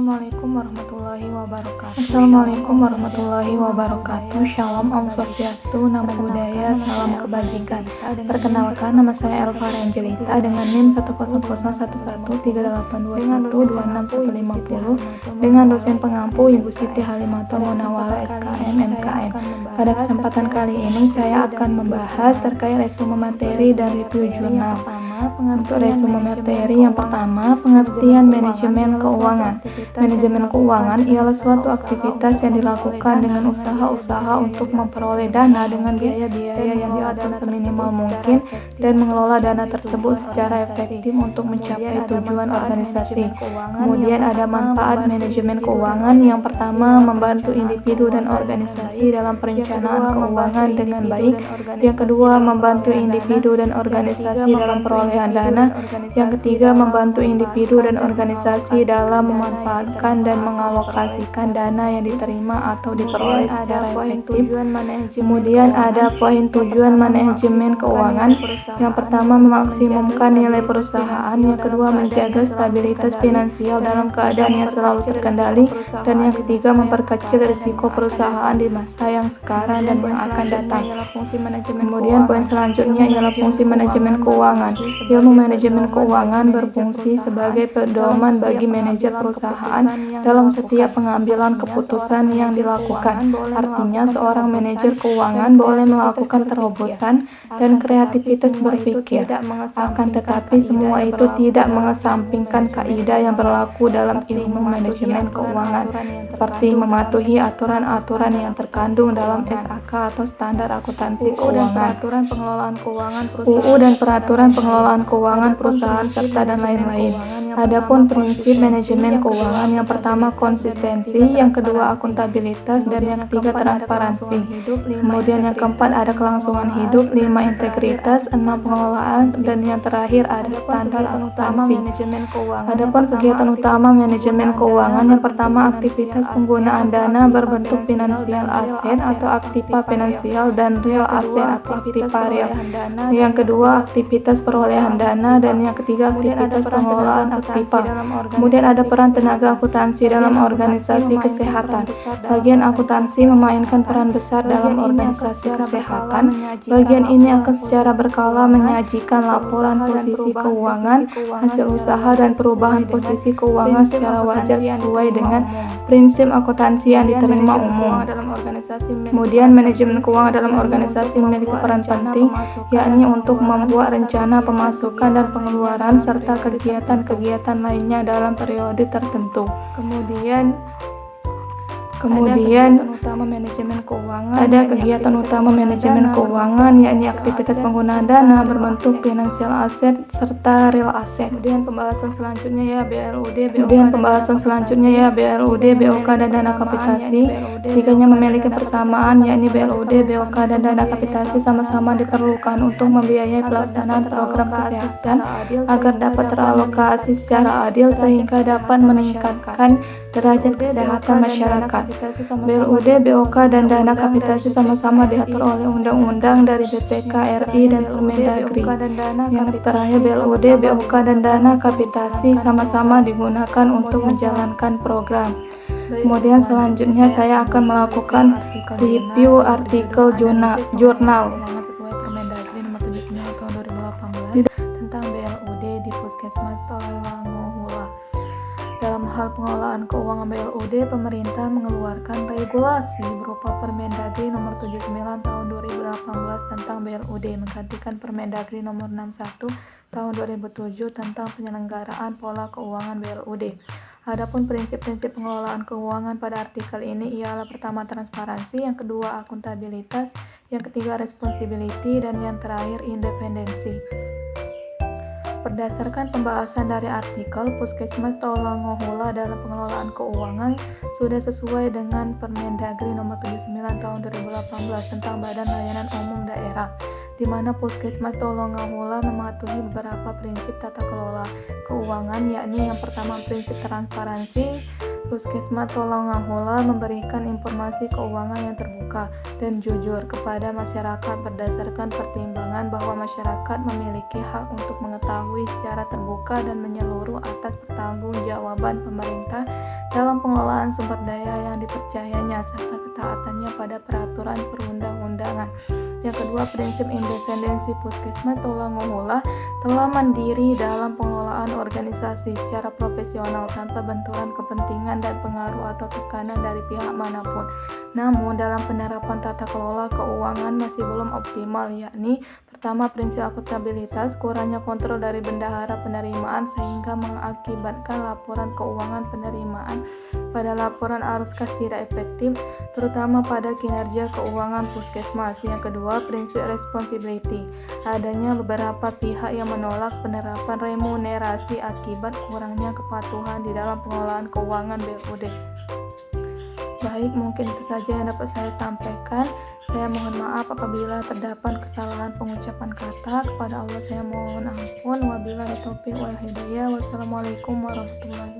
Assalamualaikum warahmatullahi wabarakatuh. Shalom, Om Swastiastu, Namo Buddhaya, Salam Kebajikan. Perkenalkan, nama saya Elva Angelita dengan NIM 1001138212650 dengan dosen pengampu Ibu Siti Halimatul Munawwarah SKM MKM. Pada kesempatan kali ini saya akan membahas terkait resume materi dan review jurnal. Untuk resume materi yang pertama, pengertian manajemen keuangan. Manajemen keuangan ialah suatu aktivitas yang dilakukan dengan usaha-usaha untuk memperoleh dana dengan biaya-biaya yang diatur seminimal mungkin dan mengelola dana tersebut secara efektif untuk mencapai tujuan organisasi. Kemudian ada manfaat manajemen keuangan. Yang pertama, membantu individu dan organisasi dalam perencanaan keuangan dengan baik. Yang kedua, membantu individu dan organisasi dalam perolehan dana. Yang ketiga, membantu individu dan organisasi dalam memanfaatkan dan mengalokasikan dana yang diterima atau diperoleh secara efektif. Kemudian ada poin tujuan manajemen keuangan. Yang pertama, memaksimumkan nilai perusahaan. Yang kedua, menjaga stabilitas finansial dalam keadaan yang selalu terkendali. Dan yang ketiga, memperkecil risiko perusahaan di masa yang sekarang dan yang akan datang. Kemudian poin selanjutnya ialah fungsi manajemen keuangan. Ilmu manajemen keuangan berfungsi sebagai pedoman bagi manajer perusahaan dalam setiap pengambilan keputusan yang dilakukan. Artinya, seorang manajer keuangan boleh melakukan terobosan dan kreativitas berpikir. Akan tetapi, semua itu tidak mengesampingkan kaidah yang berlaku dalam ilmu manajemen keuangan, seperti mematuhi aturan-aturan yang terkandung dalam SAK atau Standar Akuntansi Keuangan, UU dan Peraturan Pengelolaan Keuangan Perusahaan, serta dan lain-lain. Adapun prinsip manajemen keuangan, yang pertama konsistensi, yang kedua akuntabilitas, dan yang ketiga transparansi. Kemudian yang keempat ada kelangsungan hidup, 5 integritas, 6 pengelolaan, dan yang terakhir ada standar akuntansi. Adapun kegiatan utama manajemen keuangan, yang pertama aktivitas penggunaan dana berbentuk finansial aset atau aktiva finansial dan real aset atau aktiva real. Yang kedua aktivitas perolehan dana, dan yang ketiga aktivitas pengelolaan aktiva. Kemudian ada peran tenaga akuntansi dalam organisasi kesehatan. Bagian akuntansi memainkan peran besar dalam organisasi kesehatan. Bagian ini akan secara berkala menyajikan laporan posisi keuangan, hasil usaha, dan perubahan posisi keuangan secara wajar sesuai dengan prinsip akuntansi yang diterima umum. Kemudian manajemen keuangan dalam organisasi memiliki peran penting, yakni untuk membuat rencana pemasukan dan pengeluaran serta kegiatan-kegiatan lainnya dalam periode tertentu. Kemudian ada kegiatan utama manajemen keuangan, yakni aktivitas penggunaan dana berbentuk finansial aset serta real aset. Kemudian pembahasan selanjutnya ya BLUD, BOK, dan dana kapitasi. Tiganya memiliki persamaan, yakni BLUD, BOK, dan dana kapitasi sama-sama diperlukan untuk membiayai pelaksanaan program kesehatan agar dapat teralokasi secara adil sehingga dapat meningkatkan derajat kesehatan masyarakat. BLUD, BOK, dan dana kapitasi sama-sama diatur oleh undang-undang dari BPK RI dan Permendagri. Yang terakhir, BLUD, BOK, dan dana kapitasi sama-sama digunakan untuk menjalankan program. Kemudian selanjutnya saya akan melakukan review artikel jurnal sesuai Permendagri nomor 79 tahun 2018 tentang BLUD di Puskesmas Tolangohula. Dalam hal pengelolaan keuangan BLUD, pemerintah mengeluarkan regulasi berupa Permendagri nomor 79 tahun 2018 tentang BLUD menggantikan Permendagri nomor 61 tahun 2007 tentang penyelenggaraan pola keuangan BLUD. Adapun prinsip-prinsip pengelolaan keuangan pada artikel ini ialah pertama transparansi, yang kedua akuntabilitas, yang ketiga responsibility, dan yang terakhir independensi. Berdasarkan pembahasan dari artikel, Puskesmas Tolangohula dalam pengelolaan keuangan sudah sesuai dengan Permendagri nomor 79 tahun 2018 tentang Badan Layanan Umum Daerah, di mana Puskesmas Tolangohula mematuhi beberapa prinsip tata kelola keuangan, yakni yang pertama prinsip transparansi, Puskesmas Tolongahola memberikan informasi keuangan yang terbuka dan jujur kepada masyarakat berdasarkan pertimbangan bahwa masyarakat memiliki hak untuk mengetahui secara terbuka dan menyeluruh atas pertanggungjawaban pemerintah dalam pengelolaan sumber daya yang dipercayanya serta ketaatannya pada peraturan perundang-undangan. Yang kedua, prinsip independensi Puskesmas Tolongahola telah mandiri dalam pengelolaan organisasi secara profesional tanpa benturan kepentingan dan pengaruh atau tekanan dari pihak manapun. Namun, dalam penerapan tata kelola keuangan masih belum optimal, yakni pertama, prinsip akuntabilitas, kurangnya kontrol dari bendahara penerimaan sehingga mengakibatkan laporan keuangan penerimaan pada laporan arus kas tidak efektif, terutama pada kinerja keuangan puskesmas. Yang kedua, prinsip responsibility, adanya beberapa pihak yang menolak penerapan remunerasi akibat kurangnya kepatuhan di dalam pengelolaan keuangan BUD. Baik, mungkin itu saja yang dapat saya sampaikan. Saya mohon maaf apabila terdapat kesalahan pengucapan kata. Kepada Allah saya mohon ampun. Wabillahi taufiq wal hidayah. Wassalamualaikum warahmatullahi wabarakatuh.